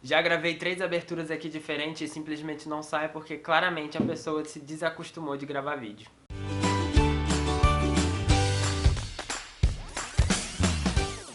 Já gravei 3 aberturas aqui diferentes e simplesmente não sai porque claramente a pessoa se desacostumou de gravar vídeo.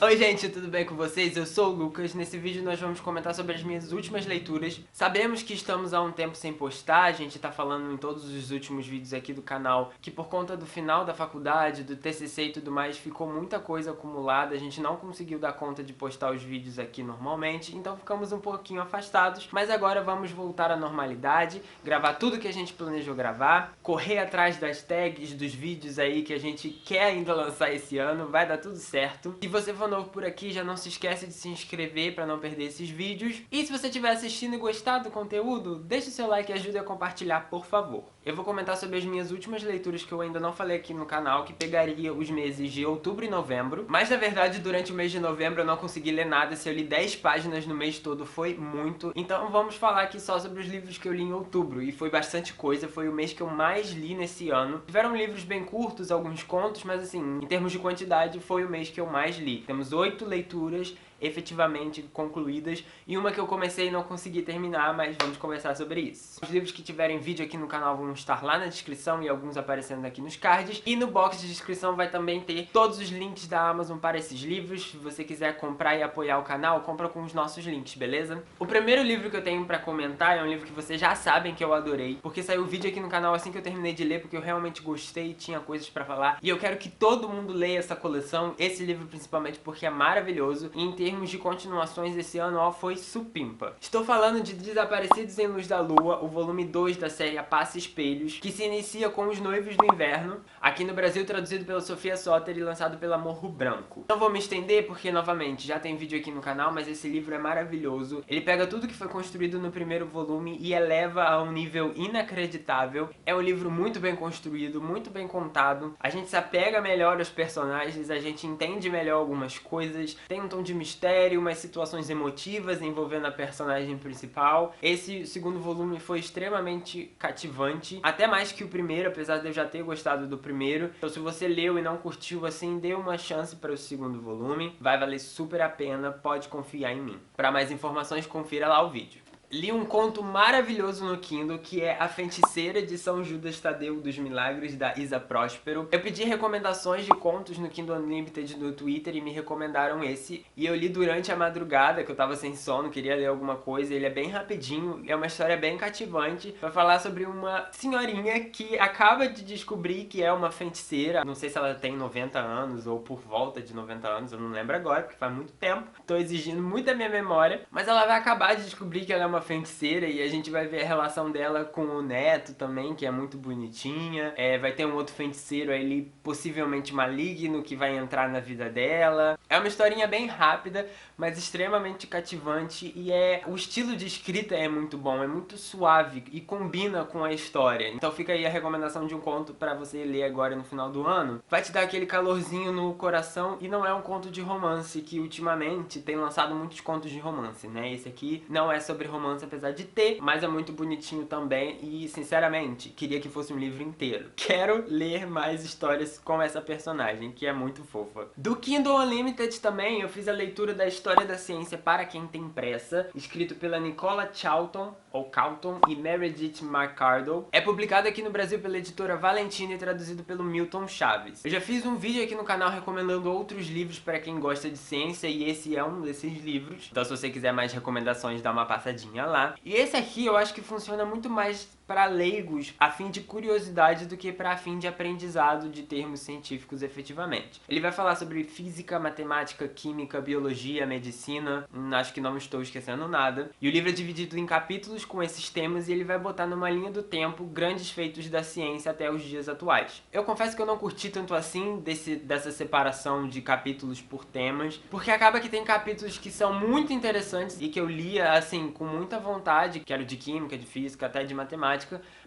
Oi gente, tudo bem com vocês? Eu sou o Lucas. Nesse vídeo nós vamos comentar sobre as minhas últimas leituras. Sabemos que estamos há um tempo sem postar, a gente tá falando em todos os últimos vídeos aqui do canal que por conta do final da faculdade, do TCC e tudo mais, ficou muita coisa acumulada, a gente não conseguiu dar conta de postar os vídeos aqui normalmente, então ficamos um pouquinho afastados, mas agora vamos voltar à normalidade, gravar tudo que a gente planejou gravar, correr atrás das tags dos vídeos aí que a gente quer ainda lançar esse ano, vai dar tudo certo. Se você for novo por aqui, já não se esquece de se inscrever para não perder esses vídeos. E se você estiver assistindo e gostar do conteúdo, deixe o seu like e ajude a compartilhar, por favor. Eu vou comentar sobre as minhas últimas leituras que eu ainda não falei aqui no canal, que pegaria os meses de outubro e novembro. Mas na verdade, durante o mês de novembro eu não consegui ler nada, se eu li 10 páginas no mês todo foi muito. Então vamos falar aqui só sobre os livros que eu li em outubro, e foi bastante coisa, foi o mês que eu mais li nesse ano. Tiveram livros bem curtos, alguns contos, mas assim, em termos de quantidade, foi o mês que eu mais li. Temos 8 leituras efetivamente concluídas e uma que eu comecei e não consegui terminar, mas vamos conversar sobre isso. Os livros que tiverem vídeo aqui no canal vão estar lá na descrição e alguns aparecendo aqui nos cards, e no box de descrição vai também ter todos os links da Amazon para esses livros. Se você quiser comprar e apoiar o canal, compra com os nossos links, beleza? O primeiro livro que eu tenho pra comentar é um livro que vocês já sabem que eu adorei, porque saiu vídeo aqui no canal assim que eu terminei de ler, porque eu realmente gostei e tinha coisas pra falar, e eu quero que todo mundo leia essa coleção, esse livro principalmente porque é maravilhoso, e em termos de continuações esse ano, ó, foi supimpa. Estou falando de Desaparecidos em Luz da Lua, o volume 2 da série A Passa Espelhos, que se inicia com Os Noivos do Inverno, aqui no Brasil traduzido pela Sofia Soter e lançado pela Morro Branco. Não vou me estender porque, novamente, já tem vídeo aqui no canal, mas esse livro é maravilhoso. Ele pega tudo que foi construído no primeiro volume e eleva a um nível inacreditável. É um livro muito bem construído, muito bem contado. A gente se apega melhor aos personagens, a gente entende melhor algumas coisas, tem um tom de mistério, umas situações emotivas envolvendo a personagem principal. Esse segundo volume foi extremamente cativante, até mais que o primeiro, apesar de eu já ter gostado do primeiro. Então se você leu e não curtiu assim, dê uma chance para o segundo volume, vai valer super a pena, pode confiar em mim. Para mais informações, confira lá o vídeo. Li um conto maravilhoso no Kindle, que é A Feiticeira de São Judas Tadeu dos Milagres, da Isa Próspero. Eu pedi recomendações de contos no Kindle Unlimited no Twitter e me recomendaram esse. E eu li durante a madrugada, que eu tava sem sono, queria ler alguma coisa. Ele é bem rapidinho, é uma história bem cativante. Vai falar sobre uma senhorinha que acaba de descobrir que é uma feiticeira. Não sei se ela tem 90 anos ou por volta de 90 anos, eu não lembro agora, porque faz muito tempo. Tô exigindo muito da minha memória. Mas ela vai acabar de descobrir que ela é uma feiticeira e a gente vai ver a relação dela com o neto também, que é muito bonitinha. Vai ter um outro feiticeiro ali, possivelmente maligno, que vai entrar na vida dela. É uma historinha bem rápida, mas extremamente cativante, e o estilo de escrita é muito bom, é muito suave e combina com a história. Então fica aí a recomendação de um conto pra você ler agora no final do ano. Vai te dar aquele calorzinho no coração, e não é um conto de romance, que ultimamente tem lançado muitos contos de romance, né? Esse aqui não é sobre romance, apesar de ter, mas é muito bonitinho também e, sinceramente, queria que fosse um livro inteiro. Quero ler mais histórias com essa personagem, que é muito fofa. Do Kindle Unlimited também, eu fiz a leitura da História da Ciência para Quem Tem Pressa, escrito pela Nicola Charlton, ou Calton, e Meredith McArdle. É publicado aqui no Brasil pela editora Valentina e traduzido pelo Milton Chaves. Eu já fiz um vídeo aqui no canal recomendando outros livros para quem gosta de ciência, e esse é um desses livros. Então se você quiser mais recomendações, dá uma passadinha lá. E esse aqui eu acho que funciona muito mais para leigos, a fim de curiosidade, do que para fim de aprendizado de termos científicos efetivamente. Ele vai falar sobre física, matemática, química, biologia, medicina, acho que não estou esquecendo nada. E o livro é dividido em capítulos com esses temas, e ele vai botar numa linha do tempo grandes feitos da ciência até os dias atuais. Eu confesso que eu não curti tanto assim dessa separação de capítulos por temas, porque acaba que tem capítulos que são muito interessantes e que eu lia assim com muita vontade, que era de química, de física, até de matemática,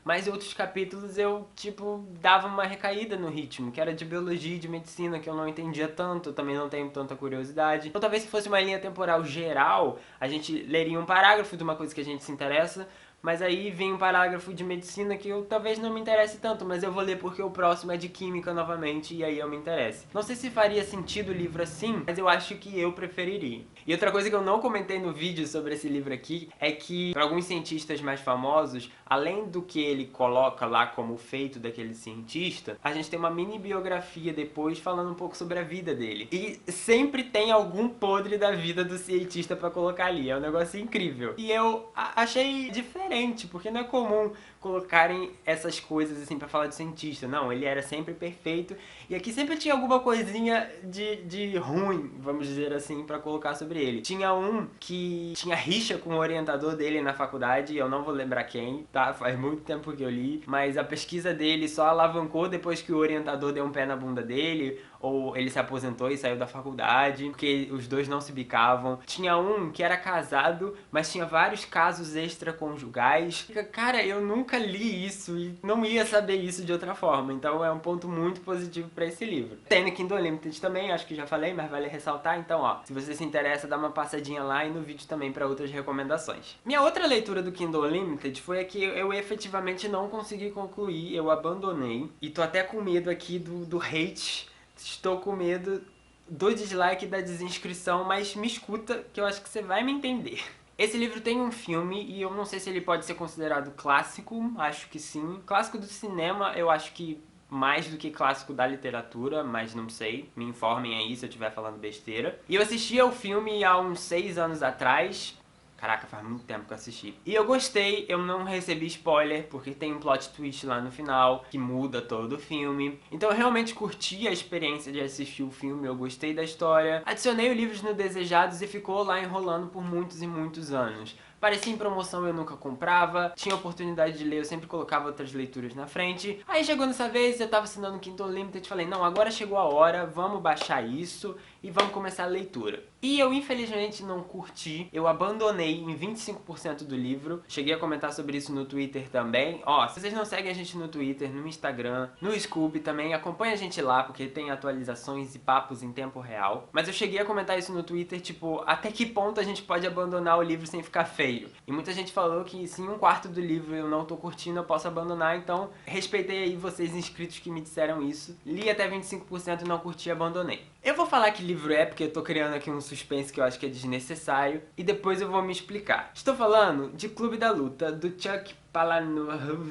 mas outros capítulos eu, tipo, dava uma recaída no ritmo, que era de biologia e de medicina, que eu não entendia tanto, eu também não tenho tanta curiosidade. Então talvez se fosse uma linha temporal geral, a gente leria um parágrafo de uma coisa que a gente se interessa, mas aí vem um parágrafo de medicina que eu talvez não me interesse tanto, mas eu vou ler porque o próximo é de química novamente e aí eu me interesse. Não sei se faria sentido o livro assim, mas eu acho que eu preferiria. E outra coisa que eu não comentei no vídeo sobre esse livro aqui é que para alguns cientistas mais famosos, além do que ele coloca lá como feito daquele cientista, a gente tem uma mini biografia depois falando um pouco sobre a vida dele. E sempre tem algum podre da vida do cientista pra colocar ali, é um negócio incrível. E eu achei diferente, porque não é comum colocarem essas coisas assim pra falar de cientista. Não, ele era sempre perfeito e aqui sempre tinha alguma coisinha de ruim, vamos dizer assim, pra colocar sobre ele. Tinha um que tinha rixa com o orientador dele na faculdade, eu não vou lembrar quem, tá? Faz muito tempo que eu li, mas a pesquisa dele só alavancou depois que o orientador deu um pé na bunda dele, ou ele se aposentou e saiu da faculdade, porque os dois não se bicavam. Tinha um que era casado, mas tinha vários casos extraconjugais. Cara, eu nunca li isso e não ia saber isso de outra forma, então é um ponto muito positivo pra esse livro. Tem no Kindle Unlimited também, acho que já falei, mas vale ressaltar, então ó, se você se interessa, dá uma passadinha lá e no vídeo também pra outras recomendações. Minha outra leitura do Kindle Unlimited foi a que eu efetivamente não consegui concluir, eu abandonei, e tô até com medo aqui do hate. Estou com medo do dislike e da desinscrição, mas me escuta que eu acho que você vai me entender. Esse livro tem um filme e eu não sei se ele pode ser considerado clássico, acho que sim. Clássico do cinema, eu acho que mais do que clássico da literatura, mas não sei, me informem aí se eu estiver falando besteira. E eu assisti ao filme há uns 6 anos atrás. Caraca, faz muito tempo que eu assisti. E eu gostei, eu não recebi spoiler, porque tem um plot twist lá no final, que muda todo o filme. Então eu realmente curti a experiência de assistir o filme, eu gostei da história. Adicionei o livros no Desejados e ficou lá enrolando por muitos e muitos anos. Parecia em promoção, eu nunca comprava. Tinha oportunidade de ler, eu sempre colocava outras leituras na frente. Aí chegou nessa vez, eu tava assinando o Kindle Unlimited e falei, não, agora chegou a hora, vamos baixar isso e vamos começar a leitura. E eu infelizmente não curti, eu abandonei em 25% do livro. Cheguei a comentar sobre isso no Twitter também. Ó, se vocês não seguem a gente no Twitter, no Instagram, no Scoob também, acompanha a gente lá, porque tem atualizações e papos em tempo real. Mas eu cheguei a comentar isso no Twitter, tipo, até que ponto a gente pode abandonar o livro sem ficar feio? E muita gente falou que se em um quarto do livro eu não tô curtindo, eu posso abandonar, então respeitei aí vocês inscritos que me disseram isso. Li até 25% e não curti e abandonei. Eu vou falar que livro é, porque eu tô criando aqui um suspense que eu acho que é desnecessário, e depois eu vou me explicar. Estou falando de Clube da Luta, do Chuck Palahniuk.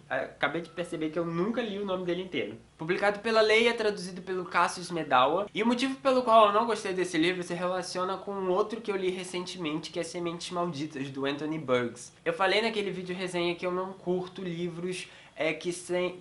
Acabei de perceber que eu nunca li o nome dele inteiro. Publicado pela Leia, traduzido pelo Cassius Medawa. E o motivo pelo qual eu não gostei desse livro se relaciona com um outro que eu li recentemente, que é Sementes Malditas, do Anthony Burgess. Eu falei naquele vídeo resenha que eu não curto livros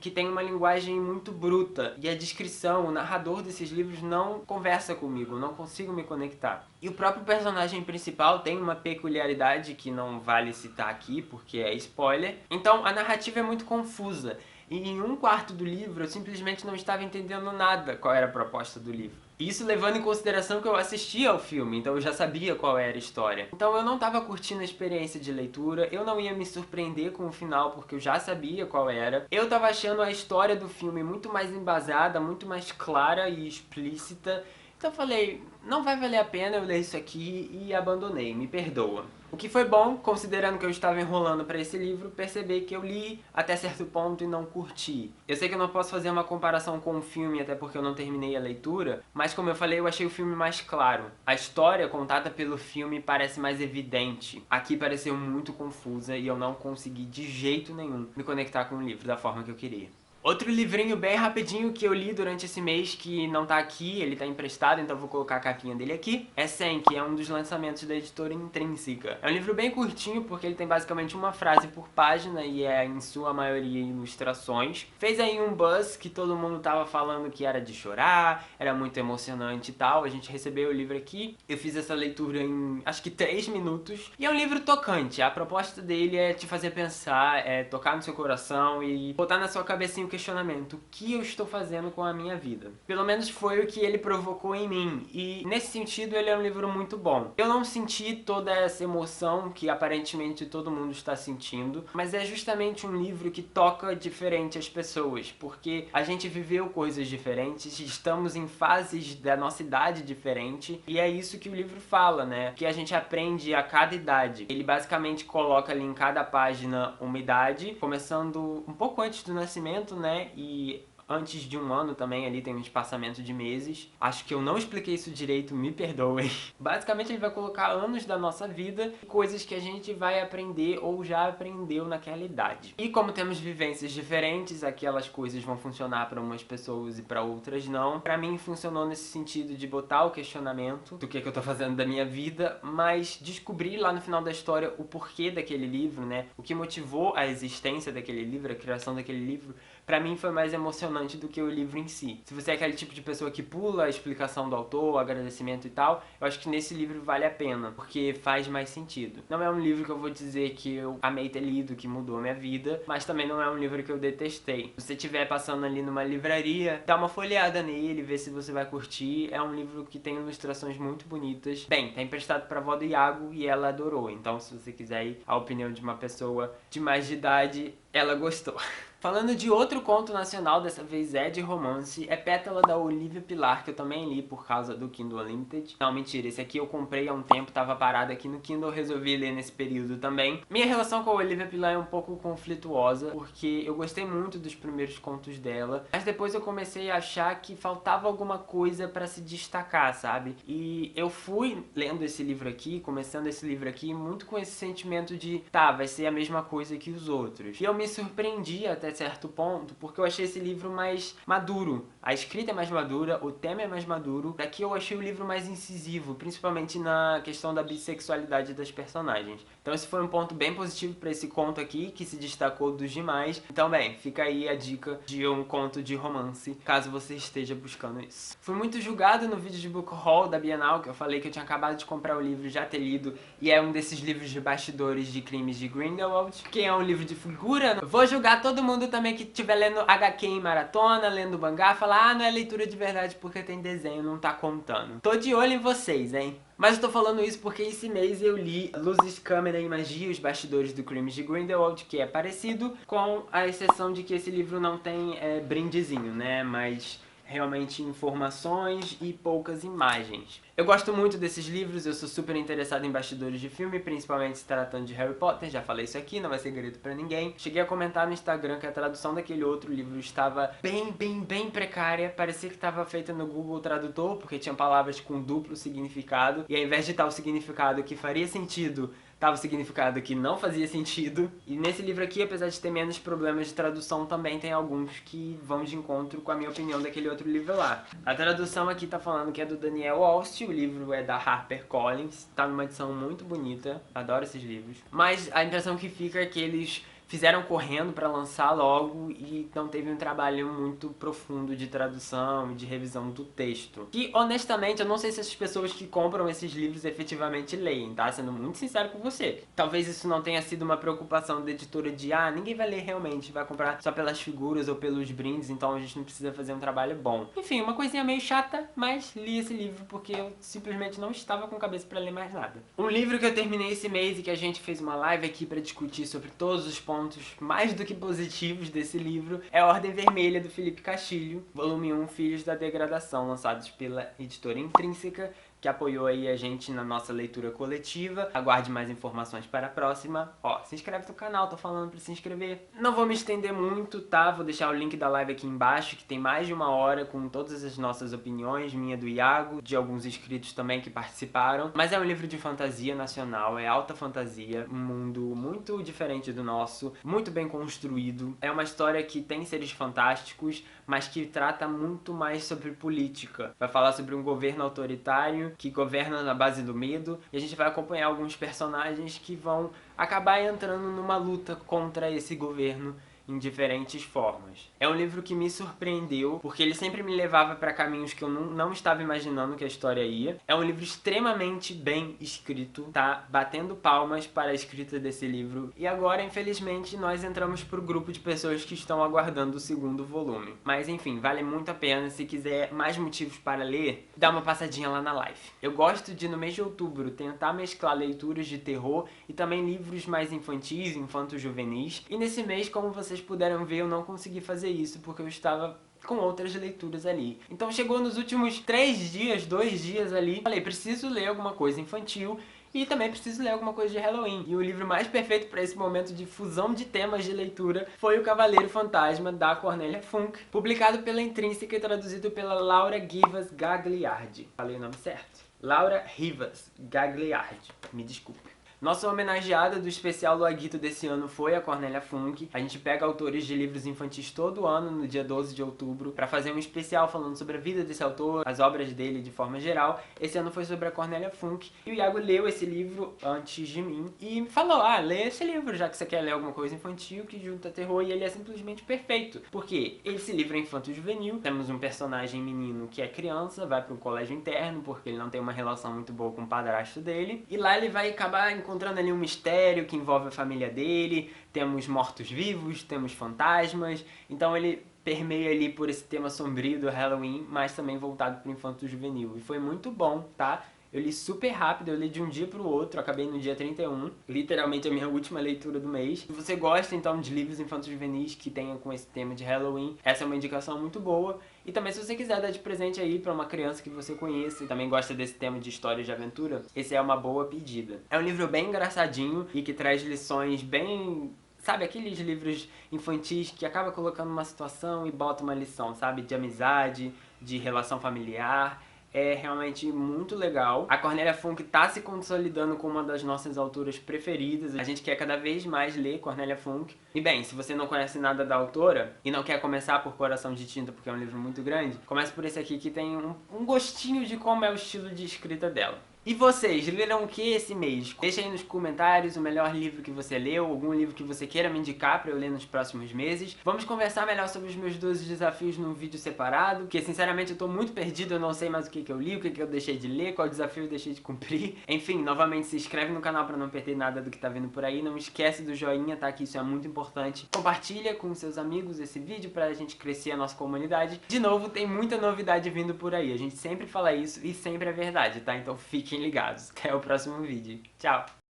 que tem uma linguagem muito bruta. E a descrição, o narrador desses livros não conversa comigo, não consigo me conectar. E o próprio personagem principal tem uma peculiaridade que não vale citar aqui, porque é spoiler. Então a narrativa é muito confusa. E em um quarto do livro eu simplesmente não estava entendendo nada qual era a proposta do livro. Isso levando em consideração que eu assistia ao filme, então eu já sabia qual era a história. Então eu não estava curtindo a experiência de leitura, eu não ia me surpreender com o final porque eu já sabia qual era. Eu estava achando a história do filme muito mais embasada, muito mais clara e explícita. Então eu falei, não vai valer a pena eu ler isso aqui e abandonei, me perdoa. O que foi bom, considerando que eu estava enrolando para esse livro, perceber que eu li até certo ponto e não curti. Eu sei que eu não posso fazer uma comparação com o filme, até porque eu não terminei a leitura, mas como eu falei, eu achei o filme mais claro. A história contada pelo filme parece mais evidente. Aqui pareceu muito confusa e eu não consegui de jeito nenhum me conectar com o livro da forma que eu queria. Outro livrinho bem rapidinho que eu li durante esse mês, que não tá aqui, ele tá emprestado, então eu vou colocar a capinha dele aqui, é Sen, que é um dos lançamentos da editora Intrínseca. É um livro bem curtinho, porque ele tem basicamente uma frase por página e é, em sua maioria, ilustrações. Fez aí um buzz que todo mundo tava falando que era de chorar, era muito emocionante e tal. A gente recebeu o livro aqui, eu fiz essa leitura em, acho que 3 minutos. E é um livro tocante, a proposta dele é te fazer pensar, é tocar no seu coração e botar na sua cabecinha o que questionamento: o que eu estou fazendo com a minha vida? Pelo menos foi o que ele provocou em mim, e nesse sentido ele é um livro muito bom. Eu não senti toda essa emoção que aparentemente todo mundo está sentindo, mas é justamente um livro que toca diferente as pessoas, porque a gente viveu coisas diferentes, estamos em fases da nossa idade diferente, e é isso que o livro fala, né? Que a gente aprende a cada idade. Ele basicamente coloca ali em cada página uma idade, começando um pouco antes do nascimento, né? E antes de um ano também, ali tem um espaçamento de meses. Acho que eu não expliquei isso direito, me perdoem. Basicamente ele vai colocar anos da nossa vida, coisas que a gente vai aprender ou já aprendeu naquela idade. E como temos vivências diferentes, aquelas coisas vão funcionar para umas pessoas e para outras não. Para mim funcionou nesse sentido de botar o questionamento do que eu tô fazendo da minha vida, mas descobrir lá no final da história o porquê daquele livro, né? O que motivou a existência daquele livro, a criação daquele livro, pra mim foi mais emocionante do que o livro em si. Se você é aquele tipo de pessoa que pula a explicação do autor, o agradecimento e tal, eu acho que nesse livro vale a pena, porque faz mais sentido. Não é um livro que eu vou dizer que eu amei ter lido, que mudou a minha vida, mas também não é um livro que eu detestei. Se você estiver passando ali numa livraria, dá uma folheada nele, vê se você vai curtir. É um livro que tem ilustrações muito bonitas. Bem, tá emprestado pra avó do Iago e ela adorou, então se você quiser ir a opinião de uma pessoa de mais de idade, ela gostou. Falando de outro conto nacional, dessa vez é de romance, é Pétala da Olivia Pilar, que eu também li por causa do Kindle Unlimited. Não, mentira, esse aqui eu comprei há um tempo, tava parado aqui no Kindle, resolvi ler nesse período também. Minha relação com a Olivia Pilar é um pouco conflituosa, porque eu gostei muito dos primeiros contos dela, mas depois eu comecei a achar que faltava alguma coisa pra se destacar, sabe? E eu fui lendo esse livro aqui, começando esse livro aqui, muito com esse sentimento de, tá, vai ser a mesma coisa que os outros. E eu me surpreendi até certo ponto, porque eu achei esse livro mais maduro. A escrita é mais madura, o tema é mais maduro. Daqui eu achei o livro mais incisivo, principalmente na questão da bissexualidade das personagens. Então esse foi um ponto bem positivo para esse conto aqui, que se destacou dos demais. Então, bem, fica aí a dica de um conto de romance, caso você esteja buscando isso. Fui muito julgado no vídeo de book haul da Bienal, que eu falei que eu tinha acabado de comprar o livro, já ter lido, e é um desses livros de bastidores de crimes de Grindelwald, que é um livro de figura. Vou julgar todo mundo também que estiver lendo HQ em maratona, lendo mangá, falar, ah, não é leitura de verdade porque tem desenho, não tá contando. Tô de olho em vocês, hein? Mas eu tô falando isso porque esse mês eu li Luzes, Câmera e Magia, os bastidores do Crimes de Grindelwald, que é parecido, com a exceção de que esse livro não tem brindezinho, né? Mas realmente informações e poucas imagens. Eu gosto muito desses livros, eu sou super interessado em bastidores de filme, principalmente se tratando de Harry Potter, já falei isso aqui, não vai ser segredo pra ninguém. Cheguei a comentar no Instagram que a tradução daquele outro livro estava bem precária, parecia que estava feita no Google Tradutor, porque tinha palavras com duplo significado, e ao invés de tal significado que faria sentido, tava o significado que não fazia sentido. E nesse livro aqui, apesar de ter menos problemas de tradução, também tem alguns que vão de encontro com a minha opinião daquele outro livro lá. A tradução aqui tá falando que é do Daniel Aust, o livro é da HarperCollins, tá numa edição muito bonita, adoro esses livros. Mas a impressão que fica é que eles fizeram correndo pra lançar logo e não teve um trabalho muito profundo de tradução e de revisão do texto. Que, honestamente, eu não sei se essas pessoas que compram esses livros efetivamente leem, tá? Sendo muito sincero com você. Talvez isso não tenha sido uma preocupação da editora de, ah, ninguém vai ler realmente, vai comprar só pelas figuras ou pelos brindes, então a gente não precisa fazer um trabalho bom. Enfim, uma coisinha meio chata, mas li esse livro porque eu simplesmente não estava com cabeça pra ler mais nada. Um livro que eu terminei esse mês e que a gente fez uma live aqui pra discutir sobre todos os pontos mais do que positivos desse livro é A Ordem Vermelha, do Felipe Castilho, volume 1, Filhos da Degradação, lançados pela editora Intrínseca, que apoiou aí a gente na nossa leitura coletiva. Aguarde mais informações para a próxima. Ó, se inscreve no canal, tô falando pra se inscrever. Não vou me estender muito, tá? Vou deixar o link da live aqui embaixo, que tem mais de 1 hora com todas as nossas opiniões, minha do Iago, de alguns inscritos também que participaram. Mas é um livro de fantasia nacional, é alta fantasia, um mundo muito diferente do nosso, muito bem construído. É uma história que tem seres fantásticos, mas que trata muito mais sobre política. Vai falar sobre um governo autoritário que governa na base do medo, e a gente vai acompanhar alguns personagens que vão acabar entrando numa luta contra esse governo em diferentes formas. É um livro que me surpreendeu, porque ele sempre me levava para caminhos que eu não estava imaginando que a história ia. É um livro extremamente bem escrito, tá? Batendo palmas para a escrita desse livro. E agora, infelizmente, nós entramos pro grupo de pessoas que estão aguardando o segundo volume. Mas enfim, vale muito a pena. Se quiser mais motivos para ler, dá uma passadinha lá na live. Eu gosto de, no mês de outubro, tentar mesclar leituras de terror e também livros mais infantis, infanto-juvenis. E nesse mês, como vocês puderam ver, eu não consegui fazer isso porque eu estava com outras leituras ali. Então chegou nos últimos 3 dias, 2 dias ali, falei, preciso ler alguma coisa infantil e também preciso ler alguma coisa de Halloween. E o livro mais perfeito para esse momento de fusão de temas de leitura foi O Cavaleiro Fantasma, da Cornélia Funk, publicado pela Intrínseca e traduzido pela Laura Rivas Gagliardi. Falei o nome certo? Laura Rivas Gagliardi. Me desculpe. Nossa homenageada do especial Luaguito desse ano foi a Cornélia Funk. A gente pega autores de livros infantis todo ano, no dia 12 de outubro, pra fazer um especial falando sobre a vida desse autor, as obras dele de forma geral. Esse ano foi sobre a Cornélia Funk. E o Iago leu esse livro antes de mim e me falou, lê esse livro, já que você quer ler alguma coisa infantil que junta terror, e ele é simplesmente perfeito. Porque esse livro é infanto-juvenil, temos um personagem menino que é criança, vai para um colégio interno, porque ele não tem uma relação muito boa com o padrasto dele, e lá ele vai acabar encontrando ali um mistério que envolve a família dele, temos mortos-vivos, temos fantasmas, então ele permeia ali por esse tema sombrio do Halloween, mas também voltado para o infanto-juvenil. E foi muito bom, tá? Eu li super rápido, eu li de um dia pro outro, acabei no dia 31, literalmente a minha última leitura do mês. Se você gosta então de livros infantos juvenis que tenham com esse tema de Halloween, essa é uma indicação muito boa. E também se você quiser dar de presente aí pra uma criança que você conheça e também gosta desse tema de história de aventura, esse é uma boa pedida. É um livro bem engraçadinho e que traz lições bem... Sabe, aqueles livros infantis que acaba colocando uma situação e bota uma lição, sabe? De amizade, de relação familiar. É realmente muito legal. A Cornélia Funk tá se consolidando como uma das nossas autoras preferidas. A gente quer cada vez mais ler Cornélia Funk. E bem, se você não conhece nada da autora e não quer começar por Coração de Tinta, porque é um livro muito grande, comece por esse aqui que tem um gostinho de como é o estilo de escrita dela. E vocês, leram o que esse mês? Deixa aí nos comentários o melhor livro que você leu, algum livro que você queira me indicar pra eu ler nos próximos meses. Vamos conversar melhor sobre os meus 12 desafios num vídeo separado, porque sinceramente eu tô muito perdido, eu não sei mais o que eu li, o que eu deixei de ler, qual desafio eu deixei de cumprir. Enfim, novamente se inscreve no canal pra não perder nada do que tá vindo por aí, não esquece do joinha, tá? Que isso é muito importante. Compartilha com seus amigos esse vídeo pra gente crescer a nossa comunidade. De novo, tem muita novidade vindo por aí, a gente sempre fala isso e sempre é verdade, tá? Então fiquem ligados. Até o próximo vídeo. Tchau!